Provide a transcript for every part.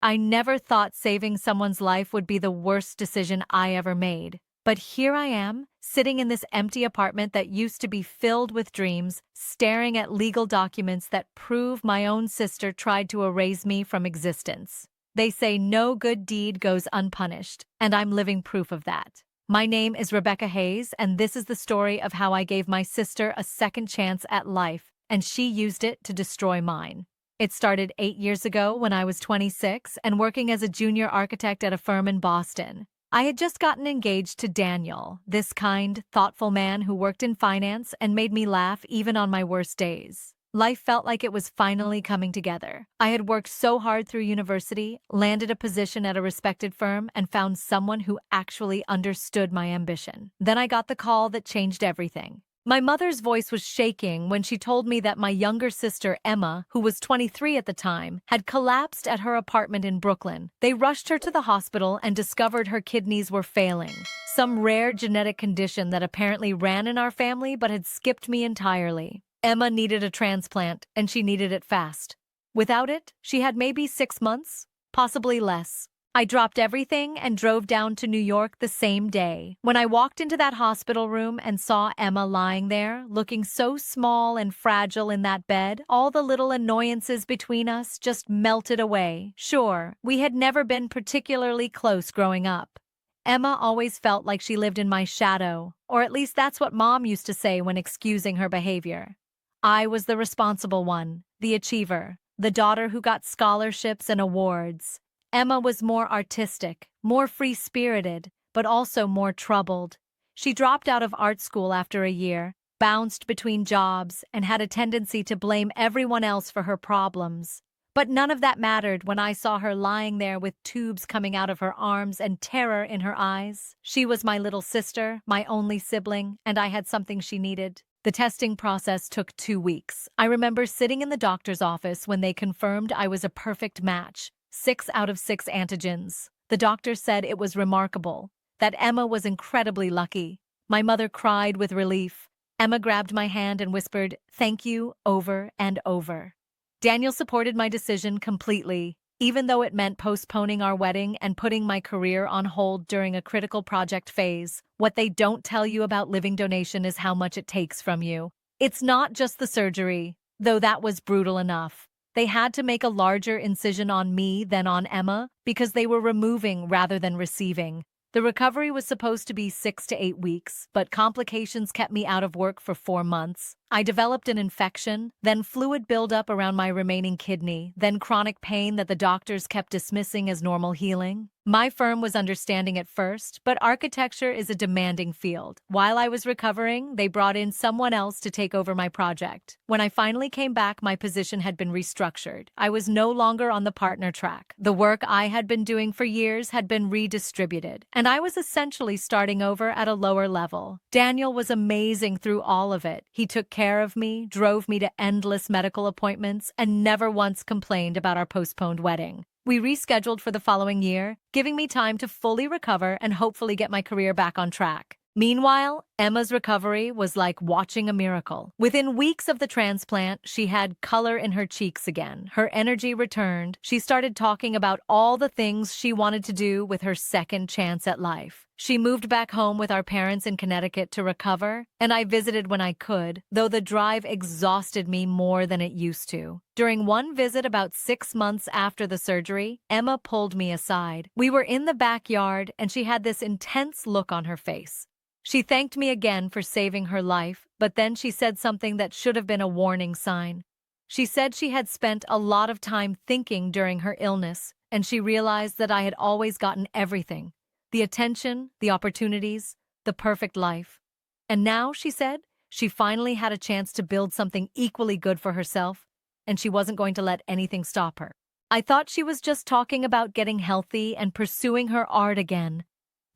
I never thought saving someone's life would be the worst decision I ever made. But here I am, sitting in this empty apartment that used to be filled with dreams, staring at legal documents that prove my own sister tried to erase me from existence. They say no good deed goes unpunished, and I'm living proof of that. My name is Rebecca Hayes, and this is the story of how I gave my sister a second chance at life, and she used it to destroy mine. It started 8 years ago when I was 26 and working as a junior architect at a firm in Boston. I had just gotten engaged to Daniel, this kind, thoughtful man who worked in finance and made me laugh even on my worst days. Life felt like it was finally coming together. I had worked so hard through university, landed a position at a respected firm, and found someone who actually understood my ambition. Then I got the call that changed everything. My mother's voice was shaking when she told me that my younger sister, Emma, who was 23 at the time, had collapsed at her apartment in Brooklyn. They rushed her to the hospital and discovered her kidneys were failing, some rare genetic condition that apparently ran in our family but had skipped me entirely. Emma needed a transplant, and she needed it fast. Without it, she had maybe 6 months, possibly less. I dropped everything and drove down to New York the same day. When I walked into that hospital room and saw Emma lying there, looking so small and fragile in that bed, all the little annoyances between us just melted away. Sure, we had never been particularly close growing up. Emma always felt like she lived in my shadow, or at least that's what Mom used to say when excusing her behavior. I was the responsible one, the achiever, the daughter who got scholarships and awards. Emma was more artistic, more free-spirited, but also more troubled. She dropped out of art school after a year, bounced between jobs, and had a tendency to blame everyone else for her problems. But none of that mattered when I saw her lying there with tubes coming out of her arms and terror in her eyes. She was my little sister, my only sibling, and I had something she needed. The testing process took 2 weeks. I remember sitting in the doctor's office when they confirmed I was a perfect match. 6 out of 6 antigens. The doctor said it was remarkable, that Emma was incredibly lucky. My mother cried with relief. Emma grabbed my hand and whispered, "Thank you," over and over. Daniel supported my decision completely, even though it meant postponing our wedding and putting my career on hold during a critical project phase. What they don't tell you about living donation is how much it takes from you. It's not just the surgery, though that was brutal enough. They had to make a larger incision on me than on Emma because they were removing rather than receiving. The recovery was supposed to be 6 to 8 weeks, but complications kept me out of work for 4 months. I developed an infection, then fluid buildup around my remaining kidney, then chronic pain that the doctors kept dismissing as normal healing. My firm was understanding at first, but architecture is a demanding field. While I was recovering, they brought in someone else to take over my project. When I finally came back, my position had been restructured. I was no longer on the partner track. The work I had been doing for years had been redistributed, and I was essentially starting over at a lower level. Daniel was amazing through all of it. He took care of me, drove me to endless medical appointments, and never once complained about our postponed wedding. We rescheduled for the following year, giving me time to fully recover and hopefully get my career back on track. Meanwhile, Emma's recovery was like watching a miracle. Within weeks of the transplant, she had color in her cheeks again. Her energy returned. She started talking about all the things she wanted to do with her second chance at life. She moved back home with our parents in Connecticut to recover, and I visited when I could, though the drive exhausted me more than it used to. During one visit about 6 months after the surgery, Emma pulled me aside. We were in the backyard, and she had this intense look on her face. She thanked me again for saving her life, but then she said something that should have been a warning sign. She said she had spent a lot of time thinking during her illness, and she realized that I had always gotten everything. The attention, the opportunities, the perfect life. And now, she said, she finally had a chance to build something equally good for herself, and she wasn't going to let anything stop her. I thought she was just talking about getting healthy and pursuing her art again.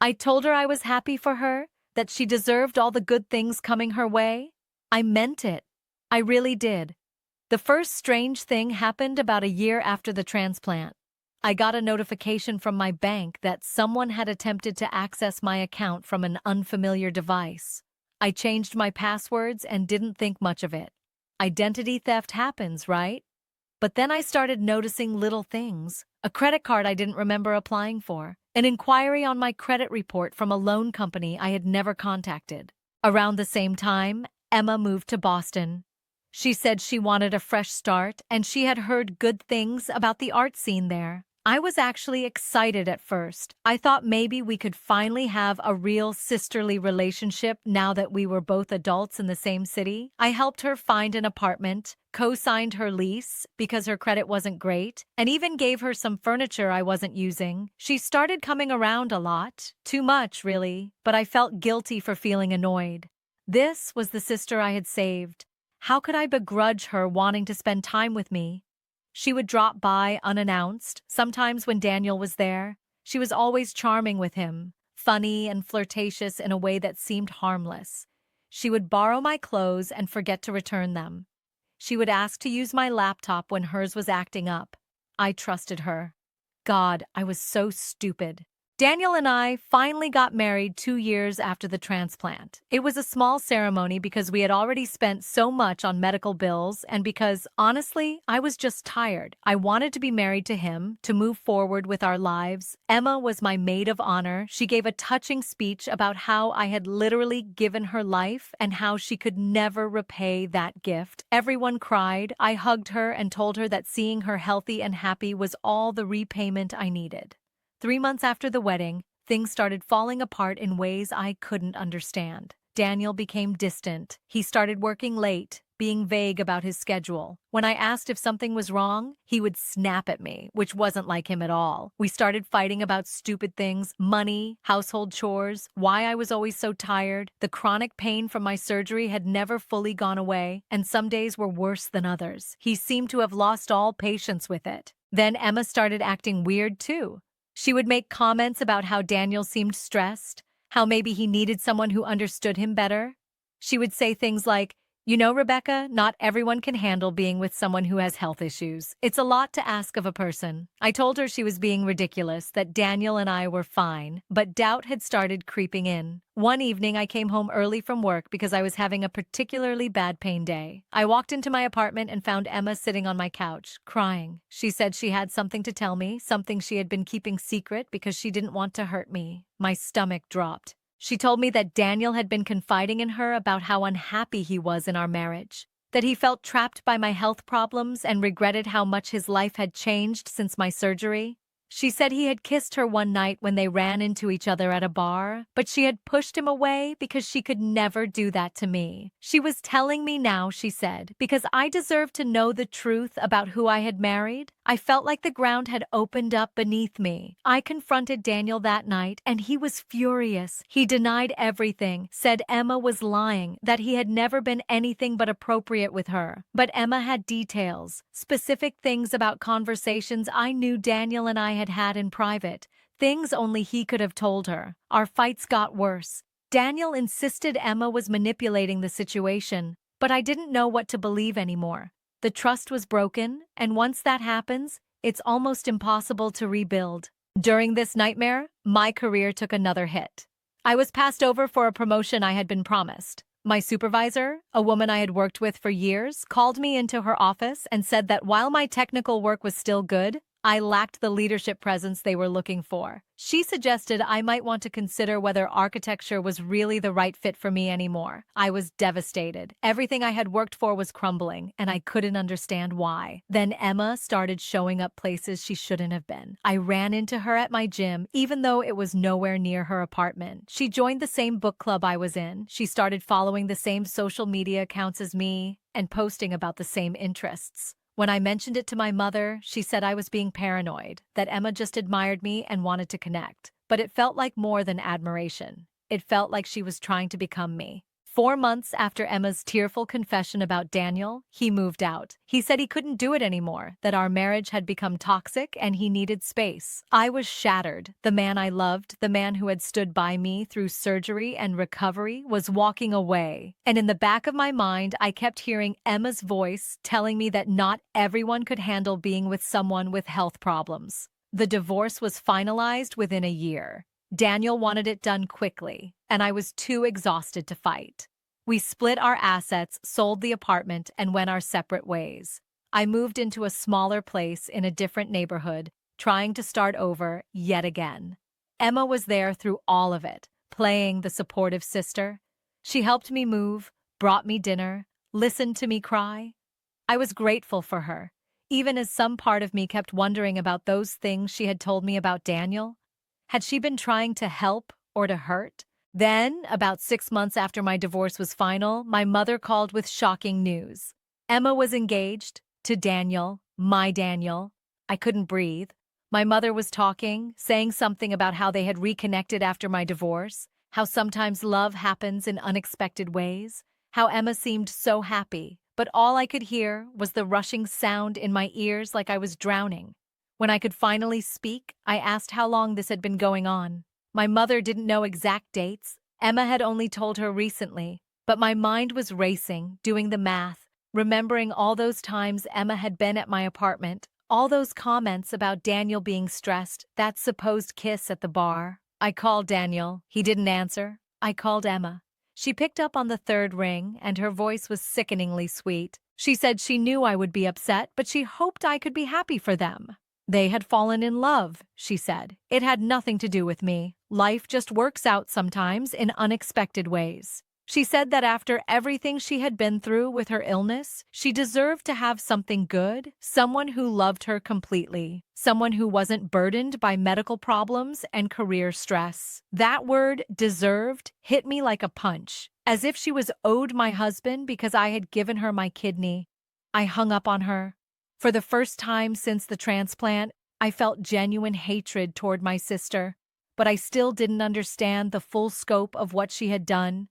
I told her I was happy for her, that she deserved all the good things coming her way. I meant it. I really did. The first strange thing happened about a year after the transplant. I got a notification from my bank that someone had attempted to access my account from an unfamiliar device. I changed my passwords and didn't think much of it. Identity theft happens, right? But then I started noticing little things. A credit card I didn't remember applying for. An inquiry on my credit report from a loan company I had never contacted. Around the same time, Emma moved to Boston. She said she wanted a fresh start and she had heard good things about the art scene there. I was actually excited at first. I thought maybe we could finally have a real sisterly relationship now that we were both adults in the same city. I helped her find an apartment, co-signed her lease because her credit wasn't great, and even gave her some furniture I wasn't using. She started coming around a lot. Too much, really, but I felt guilty for feeling annoyed. This was the sister I had saved. How could I begrudge her wanting to spend time with me? She would drop by unannounced, sometimes when Daniel was there. She was always charming with him, funny and flirtatious in a way that seemed harmless. She would borrow my clothes and forget to return them. She would ask to use my laptop when hers was acting up. I trusted her. God, I was so stupid. Daniel and I finally got married 2 years after the transplant. It was a small ceremony because we had already spent so much on medical bills and because, honestly, I was just tired. I wanted to be married to him, to move forward with our lives. Emma was my maid of honor. She gave a touching speech about how I had literally given her life and how she could never repay that gift. Everyone cried. I hugged her and told her that seeing her healthy and happy was all the repayment I needed. 3 months after the wedding, things started falling apart in ways I couldn't understand. Daniel became distant. He started working late, being vague about his schedule. When I asked if something was wrong, he would snap at me, which wasn't like him at all. We started fighting about stupid things, money, household chores, why I was always so tired. The chronic pain from my surgery had never fully gone away, and some days were worse than others. He seemed to have lost all patience with it. Then Emma started acting weird too. She would make comments about how Daniel seemed stressed, how maybe he needed someone who understood him better. She would say things like, "You know, Rebecca, not everyone can handle being with someone who has health issues. It's a lot to ask of a person." I told her she was being ridiculous, that Daniel and I were fine, but doubt had started creeping in. One evening, I came home early from work because I was having a particularly bad pain day. I walked into my apartment and found Emma sitting on my couch, crying. She said she had something to tell me, something she had been keeping secret because she didn't want to hurt me. My stomach dropped. She told me that Daniel had been confiding in her about how unhappy he was in our marriage, that he felt trapped by my health problems and regretted how much his life had changed since my surgery. She said he had kissed her one night when they ran into each other at a bar, but she had pushed him away because she could never do that to me. She was telling me now, she said, because I deserved to know the truth about who I had married. I felt like the ground had opened up beneath me. I confronted Daniel that night, and he was furious. He denied everything, said Emma was lying, that he had never been anything but appropriate with her. But Emma had details, specific things about conversations I knew Daniel and I had had in private, things only he could have told her. Our fights got worse. Daniel insisted Emma was manipulating the situation, but I didn't know what to believe anymore. The trust was broken, and once that happens, it's almost impossible to rebuild. During this nightmare, my career took another hit. I was passed over for a promotion I had been promised. My supervisor, a woman I had worked with for years, called me into her office and said that while my technical work was still good, I lacked the leadership presence they were looking for. She suggested I might want to consider whether architecture was really the right fit for me anymore. I was devastated. Everything I had worked for was crumbling, and I couldn't understand why. Then Emma started showing up places she shouldn't have been. I ran into her at my gym, even though it was nowhere near her apartment. She joined the same book club I was in. She started following the same social media accounts as me and posting about the same interests. When I mentioned it to my mother, she said I was being paranoid, that Emma just admired me and wanted to connect. But it felt like more than admiration. It felt like she was trying to become me. 4 months after Emma's tearful confession about Daniel, he moved out. He said he couldn't do it anymore, that our marriage had become toxic and he needed space. I was shattered. The man I loved, the man who had stood by me through surgery and recovery, was walking away. And in the back of my mind, I kept hearing Emma's voice telling me that not everyone could handle being with someone with health problems. The divorce was finalized within a year. Daniel wanted it done quickly, and I was too exhausted to fight. We split our assets, sold the apartment, and went our separate ways. I moved into a smaller place in a different neighborhood, trying to start over yet again. Emma was there through all of it, playing the supportive sister. She helped me move, brought me dinner, listened to me cry. I was grateful for her, even as some part of me kept wondering about those things she had told me about Daniel. Had she been trying to help or to hurt? Then, about 6 months after my divorce was final, my mother called with shocking news. Emma was engaged to Daniel, my Daniel. I couldn't breathe. My mother was talking, saying something about how they had reconnected after my divorce, how sometimes love happens in unexpected ways, how Emma seemed so happy, but all I could hear was the rushing sound in my ears like I was drowning. When I could finally speak, I asked how long this had been going on. My mother didn't know exact dates. Emma had only told her recently, but my mind was racing, doing the math, remembering all those times Emma had been at my apartment, all those comments about Daniel being stressed, that supposed kiss at the bar. I called Daniel. He didn't answer. I called Emma. She picked up on the third ring, and her voice was sickeningly sweet. She said she knew I would be upset, but she hoped I could be happy for them. They had fallen in love, she said. It had nothing to do with me. Life just works out sometimes in unexpected ways. She said that after everything she had been through with her illness, she deserved to have something good, someone who loved her completely, someone who wasn't burdened by medical problems and career stress. That word, deserved, hit me like a punch, as if she was owed my husband because I had given her my kidney. I hung up on her. For the first time since the transplant, I felt genuine hatred toward my sister, but I still didn't understand the full scope of what she had done.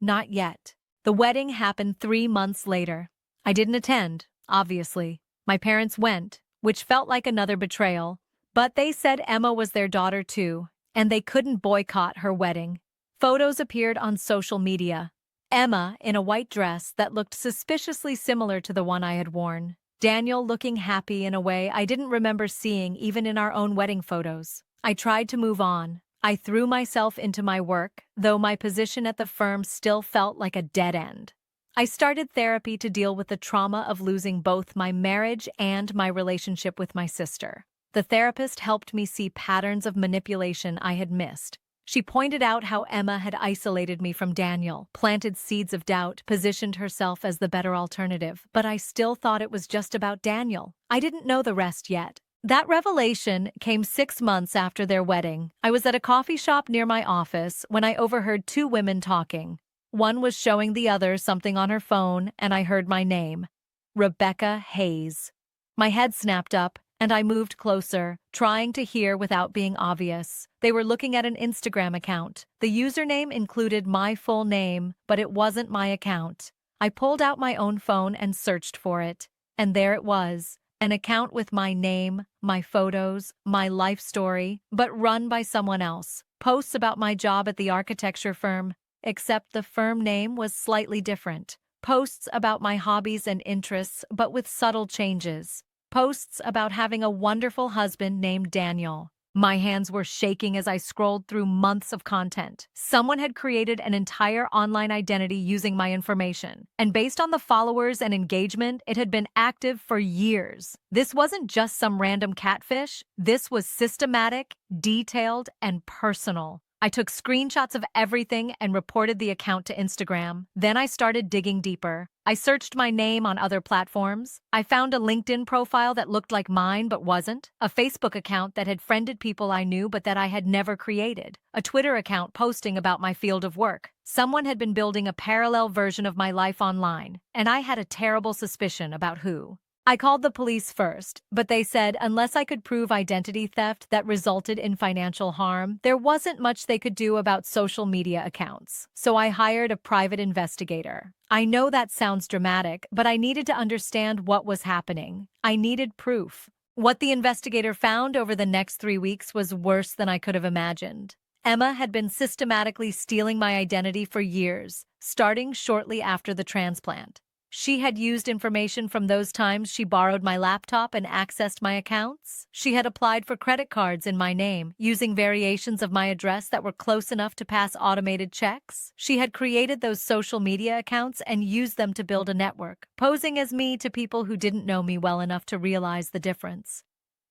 Not yet. The wedding happened 3 months later. I didn't attend, obviously. My parents went, which felt like another betrayal, but they said Emma was their daughter too, and they couldn't boycott her wedding. Photos appeared on social media. Emma in a white dress that looked suspiciously similar to the one I had worn. Daniel looking happy in a way I didn't remember seeing even in our own wedding photos. I tried to move on. I threw myself into my work, though my position at the firm still felt like a dead end. I started therapy to deal with the trauma of losing both my marriage and my relationship with my sister. The therapist helped me see patterns of manipulation I had missed. She pointed out how Emma had isolated me from Daniel, planted seeds of doubt, positioned herself as the better alternative, but I still thought it was just about Daniel. I didn't know the rest yet. That revelation came 6 months after their wedding. I was at a coffee shop near my office when I overheard 2 women talking. One was showing the other something on her phone, and I heard my name, Rebecca Hayes. My head snapped up, and I moved closer, trying to hear without being obvious. They were looking at an Instagram account. The username included my full name, but it wasn't my account. I pulled out my own phone and searched for it, and there it was. An account with my name, my photos, my life story, but run by someone else. Posts about my job at the architecture firm, except the firm name was slightly different. Posts about my hobbies and interests, but with subtle changes. Posts about having a wonderful husband named Daniel. My hands were shaking as I scrolled through months of content. Someone had created an entire online identity using my information, and based on the followers and engagement, it had been active for years. This wasn't just some random catfish. This was systematic, detailed, and personal. I took screenshots of everything and reported the account to Instagram. Then I started digging deeper. I searched my name on other platforms. I found a LinkedIn profile that looked like mine but wasn't, a Facebook account that had friended people I knew but that I had never created, a Twitter account posting about my field of work. Someone had been building a parallel version of my life online, and I had a terrible suspicion about who. I called the police first, but they said unless I could prove identity theft that resulted in financial harm, there wasn't much they could do about social media accounts. So I hired a private investigator. I know that sounds dramatic, but I needed to understand what was happening. I needed proof. What the investigator found over the next 3 weeks was worse than I could have imagined. Emma had been systematically stealing my identity for years, starting shortly after the transplant. She had used information from those times she borrowed my laptop and accessed my accounts. She had applied for credit cards in my name, using variations of my address that were close enough to pass automated checks. She had created those social media accounts and used them to build a network, posing as me to people who didn't know me well enough to realize the difference.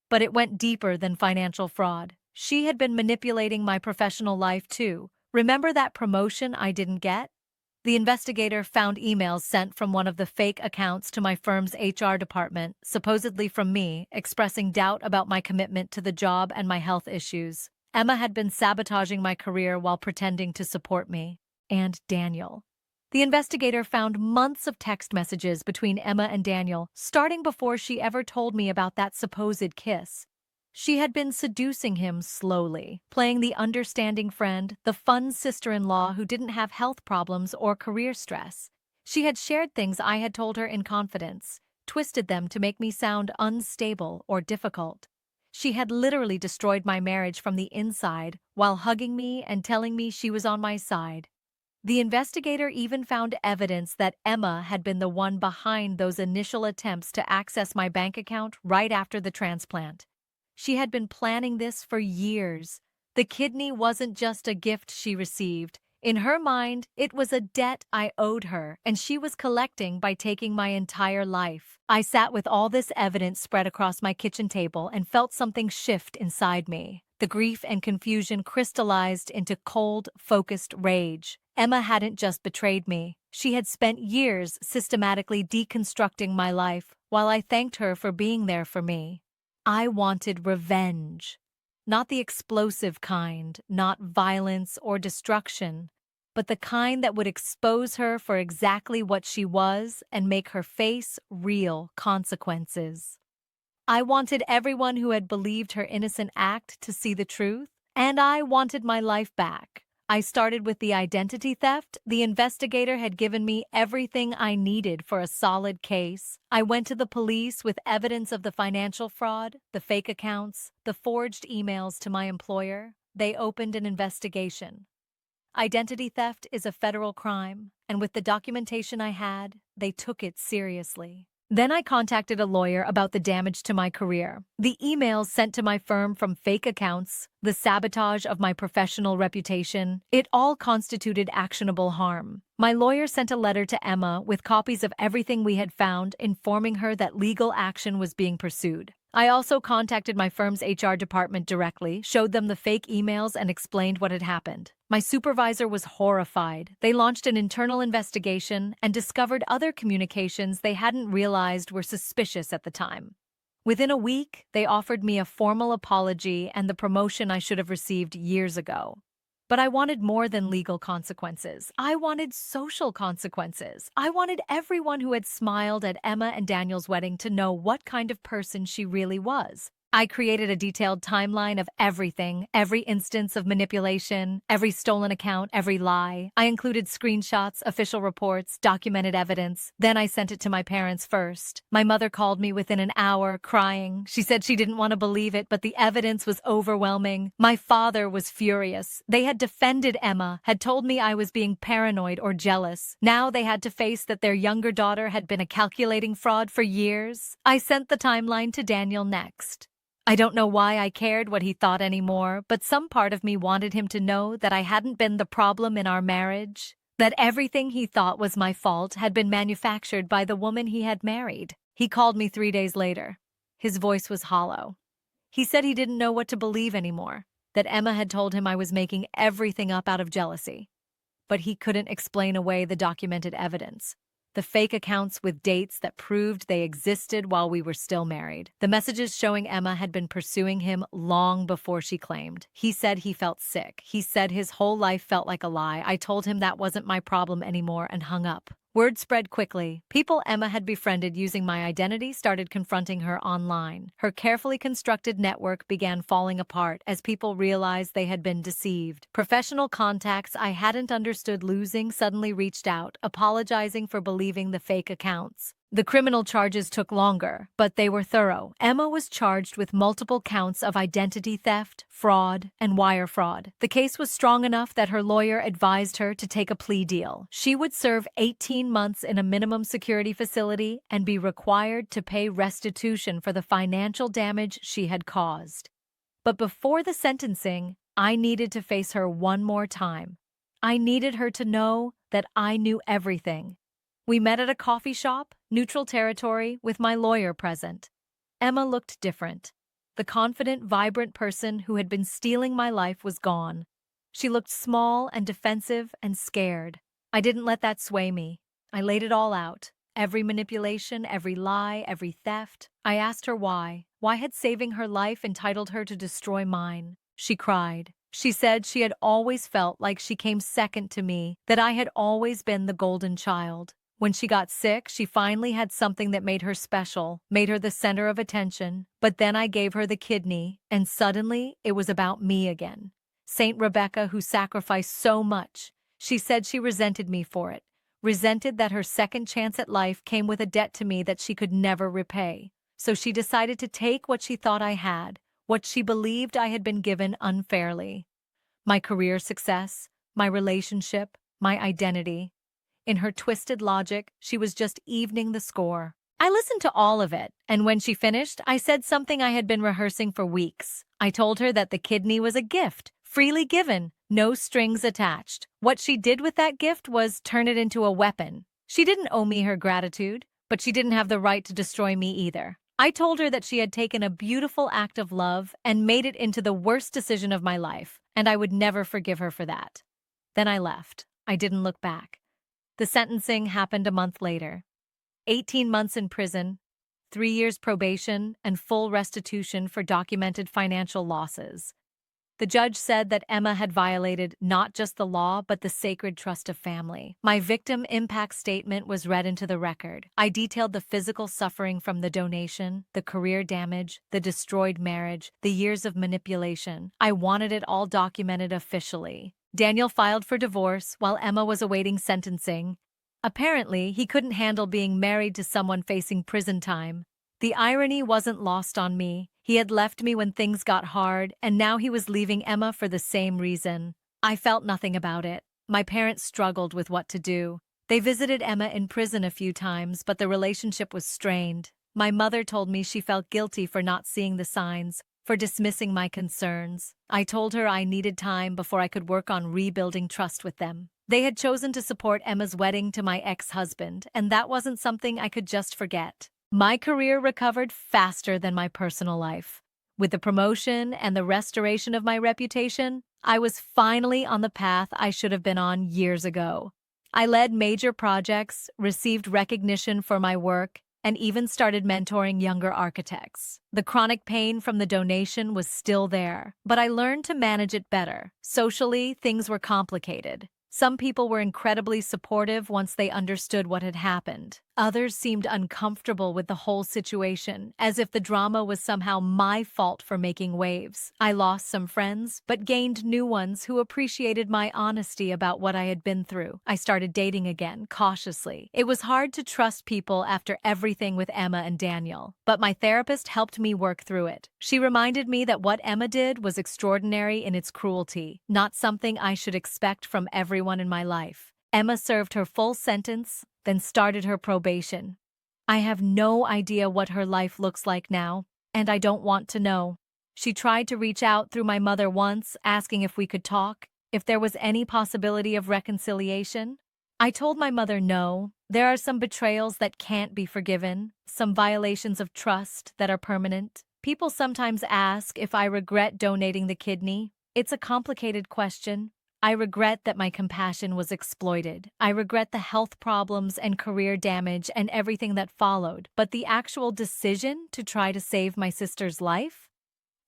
But it went deeper than financial fraud. She had been manipulating my professional life too. Remember that promotion I didn't get? The investigator found emails sent from one of the fake accounts to my firm's HR department, supposedly from me, expressing doubt about my commitment to the job and my health issues. Emma had been sabotaging my career while pretending to support me. And Daniel. The investigator found months of text messages between Emma and Daniel, starting before she ever told me about that supposed kiss. She had been seducing him slowly, playing the understanding friend, the fun sister-in-law who didn't have health problems or career stress. She had shared things I had told her in confidence, twisted them to make me sound unstable or difficult. She had literally destroyed my marriage from the inside while hugging me and telling me she was on my side. The investigator even found evidence that Emma had been the one behind those initial attempts to access my bank account right after the transplant. She had been planning this for years. The kidney wasn't just a gift she received. In her mind, it was a debt I owed her, and she was collecting by taking my entire life. I sat with all this evidence spread across my kitchen table and felt something shift inside me. The grief and confusion crystallized into cold, focused rage. Emma hadn't just betrayed me. She had spent years systematically deconstructing my life, while I thanked her for being there for me. I wanted revenge. Not the explosive kind, not violence or destruction, but the kind that would expose her for exactly what she was and make her face real consequences. I wanted everyone who had believed her innocent act to see the truth, and I wanted my life back. I started with the identity theft. The investigator had given me everything I needed for a solid case. I went to the police with evidence of the financial fraud, the fake accounts, the forged emails to my employer. They opened an investigation. Identity theft is a federal crime, and with the documentation I had, they took it seriously. Then I contacted a lawyer about the damage to my career. The emails sent to my firm from fake accounts, the sabotage of my professional reputation, it all constituted actionable harm. My lawyer sent a letter to Emma with copies of everything we had found, informing her that legal action was being pursued. I also contacted my firm's HR department directly, showed them the fake emails, and explained what had happened. My supervisor was horrified. They launched an internal investigation and discovered other communications they hadn't realized were suspicious at the time. Within a week, they offered me a formal apology and the promotion I should have received years ago. But I wanted more than legal consequences. I wanted social consequences. I wanted everyone who had smiled at Emma and Daniel's wedding to know what kind of person she really was. I created a detailed timeline of everything, every instance of manipulation, every stolen account, every lie. I included screenshots, official reports, documented evidence. Then I sent it to my parents first. My mother called me within an hour, crying. She said she didn't want to believe it, but the evidence was overwhelming. My father was furious. They had defended Emma, had told me I was being paranoid or jealous. Now they had to face that their younger daughter had been a calculating fraud for years. I sent the timeline to Daniel next. I don't know why I cared what he thought anymore, but some part of me wanted him to know that I hadn't been the problem in our marriage, that everything he thought was my fault had been manufactured by the woman he had married. He called me 3 days later. His voice was hollow. He said he didn't know what to believe anymore, that Emma had told him I was making everything up out of jealousy. But he couldn't explain away the documented evidence. The fake accounts with dates that proved they existed while we were still married. The messages showing Emma had been pursuing him long before she claimed. He said he felt sick. He said his whole life felt like a lie. I told him that wasn't my problem anymore and hung up. Word spread quickly. People Emma had befriended using my identity started confronting her online. Her carefully constructed network began falling apart as people realized they had been deceived. Professional contacts I hadn't understood losing suddenly reached out, apologizing for believing the fake accounts. The criminal charges took longer, but they were thorough. Emma was charged with multiple counts of identity theft, fraud, and wire fraud. The case was strong enough that her lawyer advised her to take a plea deal. She would serve 18 months in a minimum security facility and be required to pay restitution for the financial damage she had caused. But before the sentencing, I needed to face her one more time. I needed her to know that I knew everything. We met at a coffee shop, neutral territory, with my lawyer present. Emma looked different. The confident, vibrant person who had been stealing my life was gone. She looked small and defensive and scared. I didn't let that sway me. I laid it all out. Every manipulation, every lie, every theft. I asked her why. Why had saving her life entitled her to destroy mine? She cried. She said she had always felt like she came second to me, that I had always been the golden child. When she got sick, she finally had something that made her special, made her the center of attention. But then I gave her the kidney, and suddenly it was about me again. Saint Rebecca, who sacrificed so much, she said she resented me for it, resented that her second chance at life came with a debt to me that she could never repay. So she decided to take what she thought I had, what she believed I had been given unfairly. My career success, my relationship, my identity. In her twisted logic, she was just evening the score. I listened to all of it, and when she finished, I said something I had been rehearsing for weeks. I told her that the kidney was a gift, freely given, no strings attached. What she did with that gift was turn it into a weapon. She didn't owe me her gratitude, but she didn't have the right to destroy me either. I told her that she had taken a beautiful act of love and made it into the worst decision of my life, and I would never forgive her for that. Then I left. I didn't look back. The sentencing happened a month later. 18 months in prison, 3 years probation, and full restitution for documented financial losses. The judge said that Emma had violated not just the law, but the sacred trust of family. My victim impact statement was read into the record. I detailed the physical suffering from the donation, the career damage, the destroyed marriage, the years of manipulation. I wanted it all documented officially. Daniel filed for divorce while Emma was awaiting sentencing. Apparently, he couldn't handle being married to someone facing prison time. The irony wasn't lost on me. He had left me when things got hard, and now he was leaving Emma for the same reason. I felt nothing about it. My parents struggled with what to do. They visited Emma in prison a few times, but the relationship was strained. My mother told me she felt guilty for not seeing the signs, for dismissing my concerns. I told her I needed time before I could work on rebuilding trust with them. They had chosen to support Emma's wedding to my ex-husband, and that wasn't something I could just forget. My career recovered faster than my personal life. With the promotion and the restoration of my reputation, I was finally on the path I should have been on years ago. I led major projects, received recognition for my work, and even started mentoring younger architects. The chronic pain from the donation was still there, but I learned to manage it better. Socially, things were complicated. Some people were incredibly supportive once they understood what had happened. Others seemed uncomfortable with the whole situation, as if the drama was somehow my fault for making waves. I lost some friends, but gained new ones who appreciated my honesty about what I had been through. I started dating again, cautiously. It was hard to trust people after everything with Emma and Daniel, but my therapist helped me work through it. She reminded me that what Emma did was extraordinary in its cruelty, not something I should expect from everyone in my life. Emma served her full sentence, then started her probation. I have no idea what her life looks like now, and I don't want to know. She tried to reach out through my mother once, asking if we could talk, if there was any possibility of reconciliation. I told my mother no. There are some betrayals that can't be forgiven, some violations of trust that are permanent. People sometimes ask if I regret donating the kidney. It's a complicated question. I regret that my compassion was exploited. I regret the health problems and career damage and everything that followed. But the actual decision to try to save my sister's life?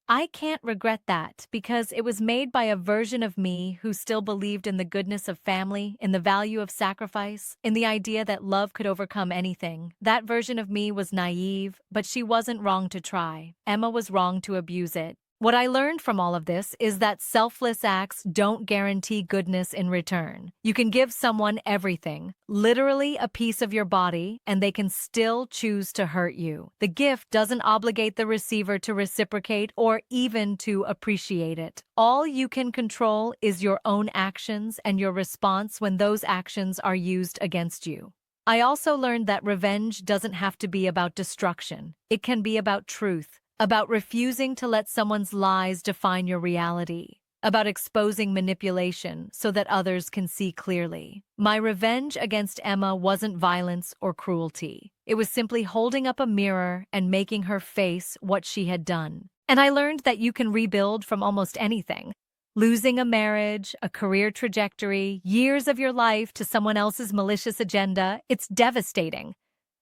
I can't regret that because it was made by a version of me who still believed in the goodness of family, in the value of sacrifice, in the idea that love could overcome anything. That version of me was naive, but she wasn't wrong to try. Emma was wrong to abuse it. What I learned from all of this is that selfless acts don't guarantee goodness in return. You can give someone everything, literally a piece of your body, and they can still choose to hurt you. The gift doesn't obligate the receiver to reciprocate or even to appreciate it. All you can control is your own actions and your response when those actions are used against you. I also learned that revenge doesn't have to be about destruction. It can be about truth, about refusing to let someone's lies define your reality, about exposing manipulation so that others can see clearly. My revenge against Emma wasn't violence or cruelty. It was simply holding up a mirror and making her face what she had done. And I learned that you can rebuild from almost anything. Losing a marriage, a career trajectory, years of your life to someone else's malicious agenda, it's devastating.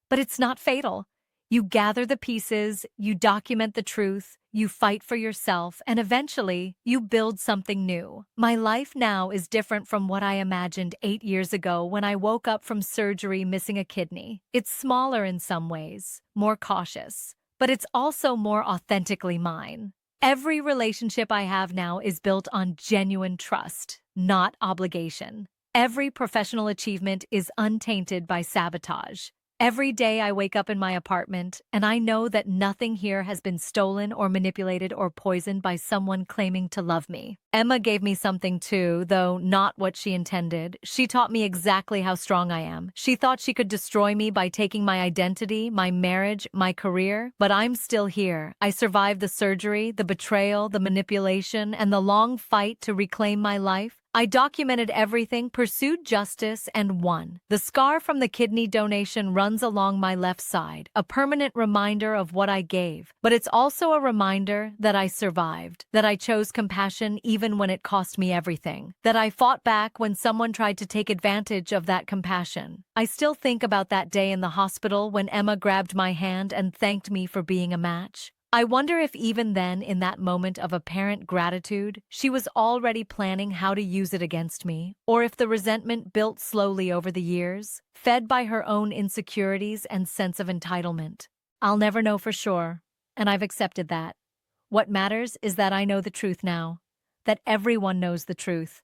But it's not fatal. You gather the pieces, you document the truth, you fight for yourself, and eventually, you build something new. My life now is different from what I imagined 8 years ago when I woke up from surgery missing a kidney. It's smaller in some ways, more cautious, but it's also more authentically mine. Every relationship I have now is built on genuine trust, not obligation. Every professional achievement is untainted by sabotage. Every day I wake up in my apartment, and I know that nothing here has been stolen or manipulated or poisoned by someone claiming to love me. Emma gave me something too, though not what she intended. She taught me exactly how strong I am. She thought she could destroy me by taking my identity, my marriage, my career, but I'm still here. I survived the surgery, the betrayal, the manipulation, and the long fight to reclaim my life. I documented everything, pursued justice, and won. The scar from the kidney donation runs along my left side, a permanent reminder of what I gave. But it's also a reminder that I survived, that I chose compassion even when it cost me everything, that I fought back when someone tried to take advantage of that compassion. I still think about that day in the hospital when Emma grabbed my hand and thanked me for being a match. I wonder if even then, in that moment of apparent gratitude, she was already planning how to use it against me, or if the resentment built slowly over the years, fed by her own insecurities and sense of entitlement. I'll never know for sure, and I've accepted that. What matters is that I know the truth now, that everyone knows the truth,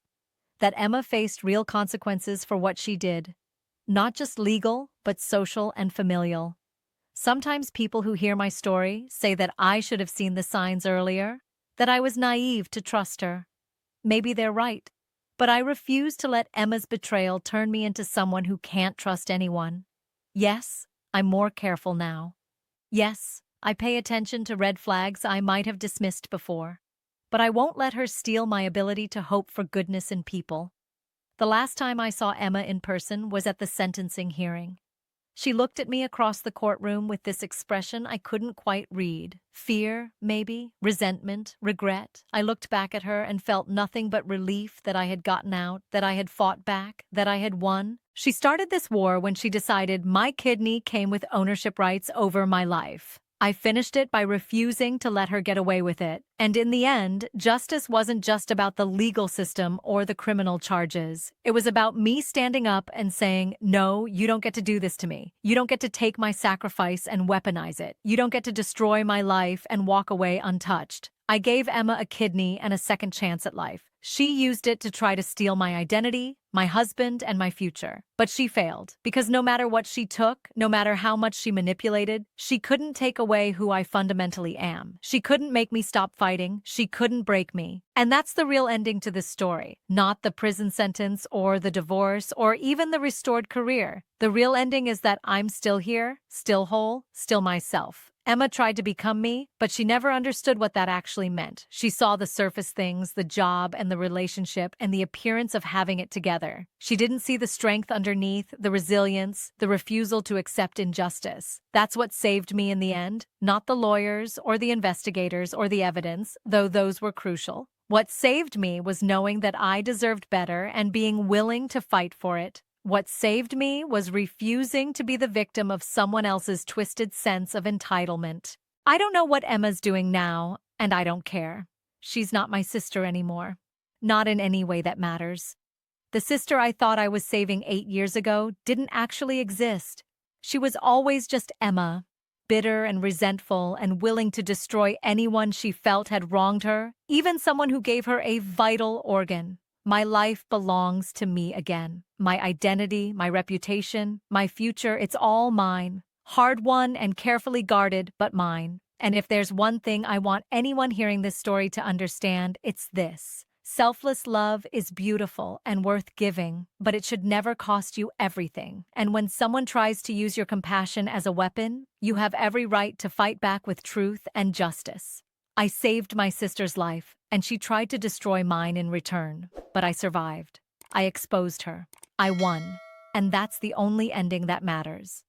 that Emma faced real consequences for what she did, not just legal, but social and familial. Sometimes people who hear my story say that I should have seen the signs earlier, that I was naive to trust her. Maybe they're right, but I refuse to let Emma's betrayal turn me into someone who can't trust anyone. Yes, I'm more careful now. Yes, I pay attention to red flags I might have dismissed before, but I won't let her steal my ability to hope for goodness in people. The last time I saw Emma in person was at the sentencing hearing. She looked at me across the courtroom with this expression I couldn't quite read. Fear, maybe, resentment, regret. I looked back at her and felt nothing but relief that I had gotten out, that I had fought back, that I had won. She started this war when she decided my kidney came with ownership rights over my life. I finished it by refusing to let her get away with it. And in the end, justice wasn't just about the legal system or the criminal charges. It was about me standing up and saying, no, you don't get to do this to me. You don't get to take my sacrifice and weaponize it. You don't get to destroy my life and walk away untouched. I gave Emma a kidney and a second chance at life. She used it to try to steal my identity, my husband, and my future. But she failed, because no matter what she took, no matter how much she manipulated, she couldn't take away who I fundamentally am. She couldn't make me stop fighting. She couldn't break me. And that's the real ending to this story, not the prison sentence or the divorce or even the restored career. The real ending is that I'm still here, still whole, still myself. Emma tried to become me, but she never understood what that actually meant. She saw the surface things, the job and the relationship, and the appearance of having it together. She didn't see the strength underneath, the resilience, the refusal to accept injustice. That's what saved me in the end, not the lawyers or the investigators or the evidence, though those were crucial. What saved me was knowing that I deserved better and being willing to fight for it. What saved me was refusing to be the victim of someone else's twisted sense of entitlement. I don't know what Emma's doing now, and I don't care. She's not my sister anymore. Not in any way that matters. The sister I thought I was saving 8 years ago didn't actually exist. She was always just Emma, bitter and resentful and willing to destroy anyone she felt had wronged her, even someone who gave her a vital organ. My life belongs to me again. My identity, my reputation, my future, it's all mine. Hard-won and carefully guarded, but mine. And if there's one thing I want anyone hearing this story to understand, it's this. Selfless love is beautiful and worth giving, but it should never cost you everything. And when someone tries to use your compassion as a weapon, you have every right to fight back with truth and justice. I saved my sister's life, and she tried to destroy mine in return, but I survived. I exposed her. I won. And that's the only ending that matters.